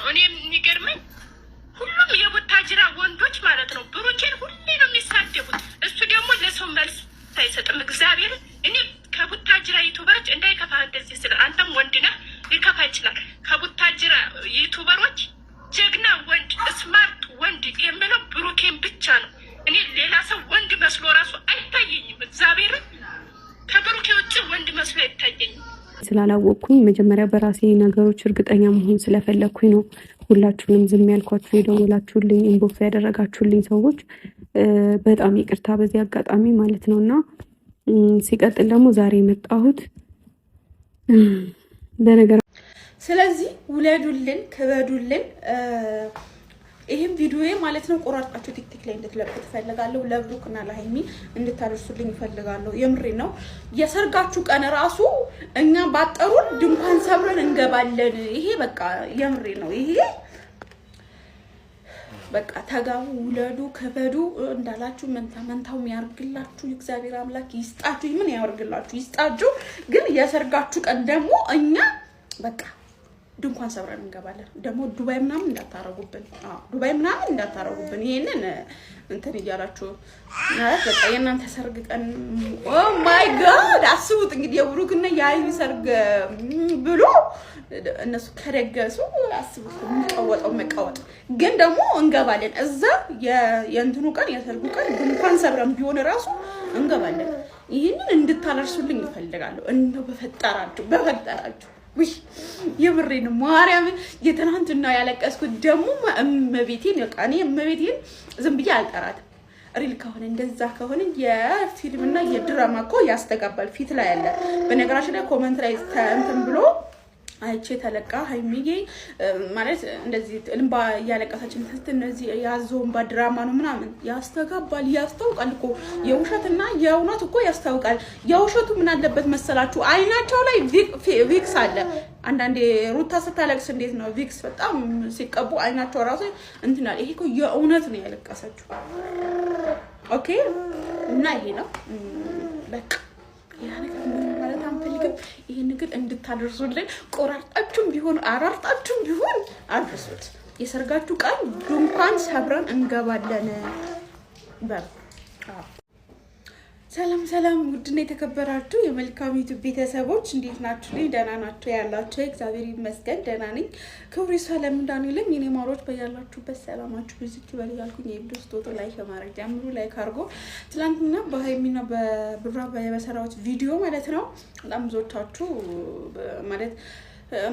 እኔ የሚገርመኝ ሁሉም የቡታጅራ ወንዶች ማለት ነው ብሩኬን ሁሌ ነው የሚሳደቡት። እሱ ደግሞ ለሰው መልስ አይሰጥም። እግዚአብሔር እኔ ከቡታጅራ ዩቱበሮች እንዳይከፋ እንደዚህ ስለ አንተም ወንድ ነህ ሊከፋ ይችላል። ከቡታጅራ ዩቱበሮች ጀግና ወንድ ስማርት ወንድ የምለው ብሩኬን ብቻ ነው። እኔ ሌላ ሰው ወንድ መስሎ ራሱ አይታየኝም። እግዚአብሔር ከብሩኬ ውጭ ወንድ መስሎ አይታየኝም። ስላላወቅኩኝ መጀመሪያ በራሴ ነገሮች እርግጠኛ መሆን ስለፈለኩኝ ነው ሁላችሁንም ዝም ያልኳችሁ። የደወላችሁልኝ ኢንቦክስ ያደረጋችሁልኝ ሰዎች በጣም ይቅርታ በዚህ አጋጣሚ ማለት ነውና ሲቀጥል ደግሞ ዛሬ የመጣሁት በነገር ስለዚህ ውለዱልን ክበዱልን። ይሄን ቪዲዮ ማለት ነው ቆራርጣችሁ ቲክቶክ ላይ እንድትለቁት ፈልጋለሁ። ለብሩክና ለሃይሚ እንድታደርሱልኝ ፈልጋለሁ። የምሬ ነው። የሰርጋችሁ ቀን ራሱ እኛ ባጠሩን ድንኳን ሰብረን እንገባለን። ይሄ በቃ የምሬ ነው። ይሄ በቃ ተጋቡ፣ ውለዱ፣ ከበዱ እንዳላችሁ መንታው የሚያርግላችሁ እግዚአብሔር አምላክ ይስጣችሁ። ምን ያርግላችሁ ይስጣችሁ። ግን የሰርጋችሁ ቀን ደግሞ እኛ በቃ ድንኳን ሰብረን እንገባለን። ደግሞ ዱባይ ምናምን እንዳታረጉብን። ይሄንን እንትን እያላችሁ ማለት በቃ የእናንተ ሰርግ ቀን ኦ ማይ ጋድ አስቡት እንግዲህ የብሩክና የሃይሚ ሰርግ ብሎ እነሱ ከደገሱ አስቡት መቀወጥ። ግን ደግሞ እንገባለን እዛ የእንትኑ ቀን የሰርጉ ቀን ድንኳን ሰብረን ቢሆን ራሱ እንገባለን። ይሄንን እንድታለርሱልኝ ይፈልጋለሁ። እንደው በፈጠራችሁ ውይ የብሬን ማርያም የትናንትና ያለቀስኩት ደግሞ እመቤቴን በቃ እኔ እመቤቴን ዝም ብዬ አልጠራትም። ሪል ከሆነ እንደዛ ከሆነ የፊልምና የድራማ እኮ ያስተጋባል ፊት ላይ ያለ። በነገራችን ላይ ኮሜንት ላይ እንትን ብሎ አይቼ ተለቃ ሃይሚዬ ማለት እንደዚህ እንባ ያለቀሰችን እነዚህ ያዞን በድራማ ነው ምናምን ያስተጋባል ያስተውቃል እኮ የውሸትና የእውነት እኮ ያስተውቃል። የውሸቱ ምን አለበት መሰላችሁ አይናቸው ላይ ቪክስ አለ። አንዳንዴ ሩታ ስታለቅስ እንዴት ነው ቪክስ በጣም ሲቀቡ አይናቸው ራሱ እንትናል። ይሄ እኮ የእውነት ነው ያለቀሰችው። ኦኬ እና ይሄ ነው በቃ ያ ነገር ማለት አንፈልግም። ይሄን ነገር እንድታደርሱልን ቆራርጣችሁም ቢሆን አራርጣችሁም ቢሆን አድርሱት። የሰርጋችሁ ቀን ድንኳን ሰብረን እንገባለን። ሰላም ውድና የተከበራችሁ የመልካም ዩቲዩብ ቤተሰቦች እንዴት ናችሁ? ደህና ናችሁ ያላችሁ? እግዚአብሔር ይመስገን ደህና ነኝ። ክብሩ ይስፋ ለምንዳንልም የኔ ማሮች በያላችሁበት ሰላማችሁ ብዙ ይበል ያልኩኝ የቪዲዮ ስቶቶ ላይክ ማድረግ ጀምሩ። ላይክ አድርጎ ትላንትና በሃይሚና በብራ በሰራሁት ቪዲዮ ማለት ነው በጣም ብዙዎቻችሁ ማለት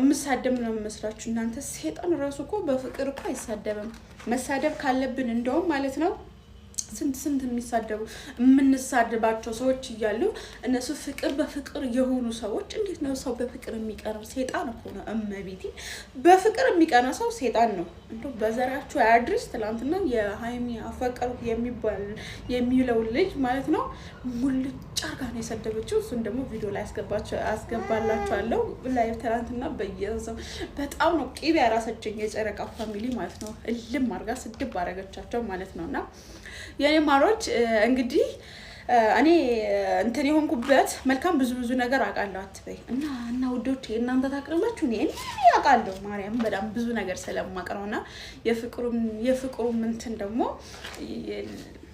ምሳደብ ነው መስራችሁ። እናንተ ሰይጣን ራሱ እኮ በፍቅር እኮ አይሳደብም። መሳደብ ካለብን እንደውም ማለት ነው ስንት የሚሳደቡ የምንሳደባቸው ሰዎች እያሉ እነሱ በፍቅር የሆኑ ሰዎች እንዴት ነው ሰው በፍቅር የሚቀርብ? ሰይጣን እኮ ነው። እመቤቴ በፍቅር የሚቀና ሰው ሰይጣን ነው። እንደው በዘራችሁ አያድርስ። ትላንትና የሃይሚ አፈቀርኩ የሚለው ልጅ ማለት ነው ሙልጭ አርጋ ነው የሰደበችው። እሱን ደግሞ ቪዲዮ ላይ አስገባላችኋለሁ። ላይ ትላንትና በየሰው በጣም ነው ቂብ ያራሰችኝ የጨረቃ ፋሚሊ ማለት ነው። እልም አርጋ ስድብ አረገቻቸው ማለት ነውና የኔ ማሮች እንግዲህ እኔ እንትን የሆንኩበት መልካም ብዙ ነገር አውቃለሁ አትበይ እና ውዶቼ እናንተ ታውቃላችሁ። እኔ አውቃለሁ ማርያም በጣም ብዙ ነገር ስለማቀረውና የፍቅሩም እንትን ደግሞ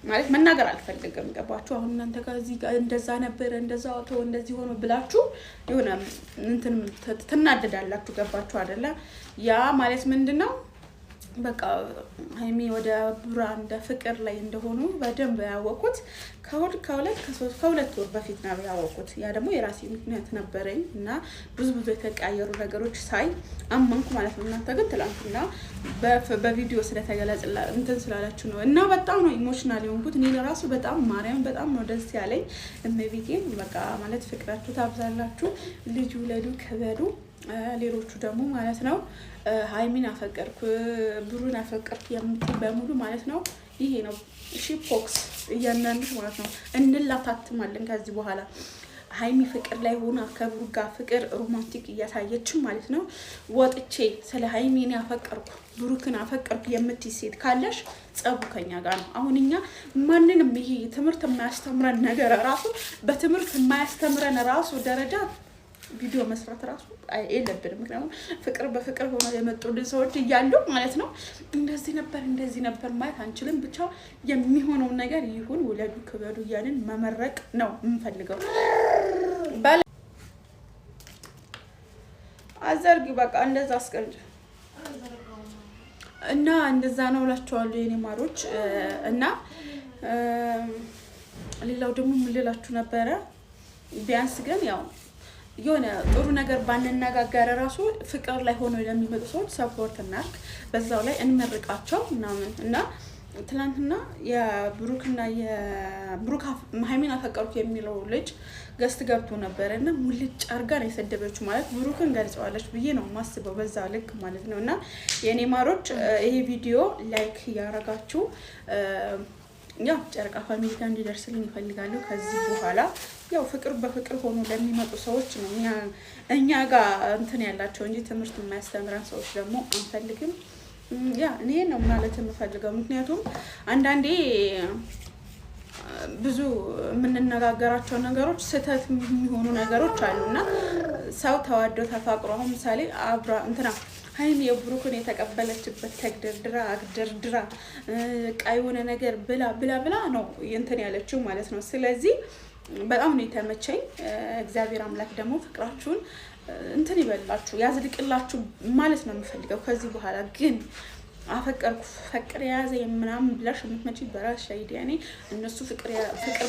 ማለት መናገር አልፈልግም። ገባችሁ? አሁን እናንተ ጋር እዚህ ጋር እንደዛ ነበር እንደዛ እንደዚህ ሆኖ ብላችሁ የሆነ እንትን ትናደዳላችሁ። ገባችሁ አይደለ? ያ ማለት ምንድነው በቃ ሃይሚ ወደ ቡራ እንደ ፍቅር ላይ እንደሆኑ በደንብ ያወቁት ከሁለት ወር በፊት ነው ያወቁት። ያ ደግሞ የራሴ ምክንያት ነበረኝ እና ብዙ የተቀያየሩ ነገሮች ሳይ አመንኩ ማለት ነው። እናንተ ግን ትላንትና በቪዲዮ ስለተገለጸላ እንትን ስላላችሁ ነው እና በጣም ነው ኢሞሽናል የሆንኩት። እኔ ለራሱ በጣም ማርያም በጣም ነው ደስ ያለኝ። እመቤቴን በቃ ማለት ፍቅራችሁ ታብዛላችሁ። ልጅ ውለዱ ከበዱ። ሌሎቹ ደግሞ ማለት ነው ሃይሚን አፈቀርኩ ብሩን አፈቀርኩ የምትል በሙሉ ማለት ነው ይሄ ነው እሺ ፎክስ እያንዳንዱ ማለት ነው እንላታትማለን ከዚህ በኋላ ሃይሚ ፍቅር ላይ ሆና ከብሩ ጋር ፍቅር ሮማንቲክ እያሳየች ማለት ነው። ወጥቼ ስለ ሃይሚን ያፈቀርኩ ብሩክን አፈቀርኩ የምትይ ሴት ካለሽ ጸቡ ከኛ ጋር ነው። አሁን እኛ ማንንም ይሄ ትምህርት የማያስተምረን ነገር ራሱ በትምህርት የማያስተምረን ራሱ ደረጃ ቪዲዮ መስራት ራሱ የለብንም። ምክንያቱም ፍቅር በፍቅር ሆኖ የመጡልን ሰዎች እያሉ ማለት ነው እንደዚህ ነበር ማለት አንችልም። ብቻ የሚሆነው ነገር ይሁን፣ ውለዱ ክበዱ እያልን መመረቅ ነው የምንፈልገው። አዘርጊ በቃ እንደዛ አስቀምጪ እና እንደዛ ነው እላችኋለሁ የኔ ማሮች። እና ሌላው ደግሞ ምን ልላችሁ ነበረ፣ ቢያንስ ግን ያው የሆነ ጥሩ ነገር ባንነጋገር ራሱ ፍቅር ላይ ሆኖ ለሚመጡ ሰዎች ሰፖርት እናርግ፣ በዛው ላይ እንመርቃቸው ምናምን። እና ትናንትና የብሩክና የብሩክ ሃይሚን አፈቀሩት የሚለው ልጅ ገስት ገብቶ ነበረ እና ሙልጭ አርጋ ነው የሰደበችው። ማለት ብሩክን ገልጸዋለች ብዬ ነው ማስበው፣ በዛ ልክ ማለት ነው። እና የኔ ማሮች ይሄ ቪዲዮ ላይክ ያረጋችሁ ያው ጨረቃ ፋሚሊ ጋር እንዲደርስልኝ ይፈልጋለሁ። ከዚህ በኋላ ያው ፍቅር በፍቅር ሆኖ ለሚመጡ ሰዎች ነው እኛ ጋር እንትን ያላቸው እንጂ ትምህርት የማያስተምረን ሰዎች ደግሞ አንፈልግም። ያ እኔ ነው ማለት የምፈልገው። ምክንያቱም አንዳንዴ ብዙ የምንነጋገራቸው ነገሮች ስህተት የሚሆኑ ነገሮች አሉና ሰው ተዋዶ ተፋቅሮ አሁን ምሳሌ አብራ እንትና ሃይሚ የብሩክን የተቀበለችበት ተግደርድራ የሆነ ነገር ብላ ነው እንትን ያለችው ማለት ነው። ስለዚህ በጣም ነው የተመቸኝ። እግዚአብሔር አምላክ ደግሞ ፍቅራችሁን እንትን ይበላችሁ ያዝልቅላችሁ ማለት ነው የምፈልገው። ከዚህ በኋላ ግን አፈቀርኩ ፍቅር የያዘ ምናምን ብላሽ የምትመጪ በራስሽ አይዲያ ነኝ። እነሱ ፍቅር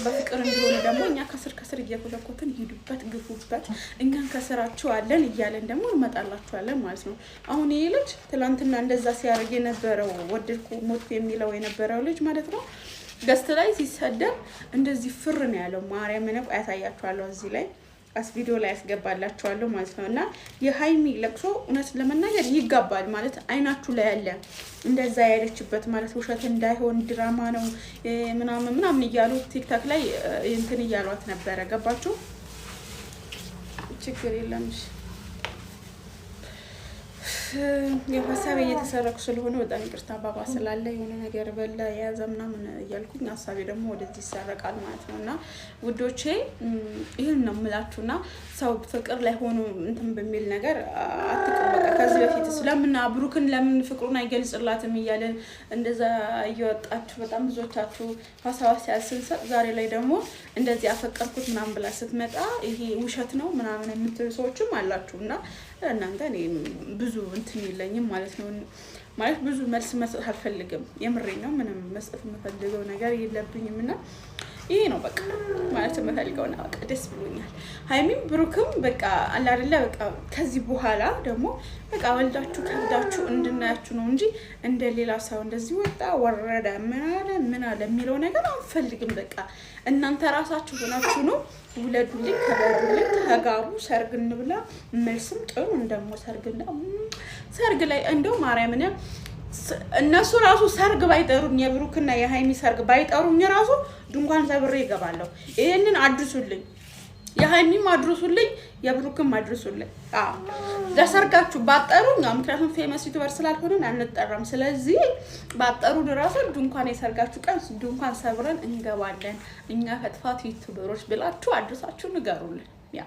በፍቅር እንዲሆኑ ደግሞ እኛ ከስር እየኮተኮትን ሂዱበት፣ ግፉበት፣ እኛን ከስራችሁ አለን እያለን ደግሞ እንመጣላችኋለን ማለት ነው። አሁን ይሄ ልጅ ትላንትና እንደዛ ሲያደርግ የነበረው ወደድኩ ሞትኩ የሚለው የነበረው ልጅ ማለት ነው ገስት ላይ ሲሰደብ እንደዚህ ፍር ነው ያለው። ማርያምን እኮ ያሳያችኋለሁ እዚህ ላይ ቪዲዮ ላይ ያስገባላችኋለሁ ማለት ነው። እና የሃይሚ ለቅሶ እውነት ለመናገር ይጋባል ማለት አይናችሁ ላይ ያለ እንደዛ ያለችበት ማለት ውሸት እንዳይሆን ድራማ ነው ምናምን እያሉ ቲክታክ ላይ እንትን እያሏት ነበረ። ገባችሁ? ችግር የለም። የሀሳቤ እየተሰረኩ ስለሆነ በጣም ይቅርታ። ባባ ስላለ የሆነ ነገር በላ የያዘ ምናምን እያልኩኝ ሀሳቤ ደግሞ ወደዚህ ይሰረቃል ማለት ነው። እና ውዶቼ ይህን ነው የምላችሁና ሰው ፍቅር ላይ ሆኖ እንትን በሚል ነገር አትቅሩ። በቃ ከዚህ በፊት ስለምና ብሩክን ለምን ፍቅሩን አይገልጽላትም እያለን እንደዛ እየወጣችሁ በጣም ብዙዎቻችሁ ሀሳብ ሲያስንሰጥ፣ ዛሬ ላይ ደግሞ እንደዚህ አፈቀርኩት ምናምን ብላ ስትመጣ ይሄ ውሸት ነው ምናምን የምትሉ ሰዎችም አላችሁ። እና እናንተ እኔ ብዙ እንትን የለኝም ማለት ነው። ማለት ብዙ መልስ መስጠት አልፈልግም። የምሬን ነው። ምንም መስጠት የምፈልገው ነገር የለብኝም። እና ይሄ ነው በቃ ማለት የምፈልገው ነው። በቃ ደስ ብሎኛል። ሃይሚም ብሩክም በቃ አለ አይደለ በቃ ከዚህ በኋላ ደግሞ በቃ ወልዳችሁ ከብዳችሁ እንድናያችሁ ነው እንጂ እንደሌላ ሰው እንደዚህ ወጣ ወረደ ምን አለ የሚለው ነገር አንፈልግም። በቃ እናንተ ራሳችሁ ሆናችሁ ነው ውለዱልኝ፣ ከበዱልኝ፣ ተጋቡ፣ ሰርግ እንብላ። መልስም ጥሩ እንደሞ ሰርግ ላይ እንደው ማርያምን እነሱ ራሱ ሰርግ ባይጠሩኝ የብሩክና የሃይሚ ሰርግ ባይጠሩኝ ራሱ ድንኳን ሰብሬ ይገባለሁ። ይሄንን አድርሱልኝ፣ የሃይሚም አድርሱልኝ፣ የብሩክም አድርሱልኝ። ለሰርጋችሁ ባጠሩኝ፣ ምክንያቱም ፌመስ ዩቲዩበር ስላልሆነን አንጠራም። ስለዚህ ባጠሩን ራሱ ድንኳን የሰርጋችሁ ቀን ድንኳን ሰብረን እንገባለን እኛ ፈትፋት ዩቲዩበሮች ብላችሁ አድርሳችሁ ንገሩልን። ያ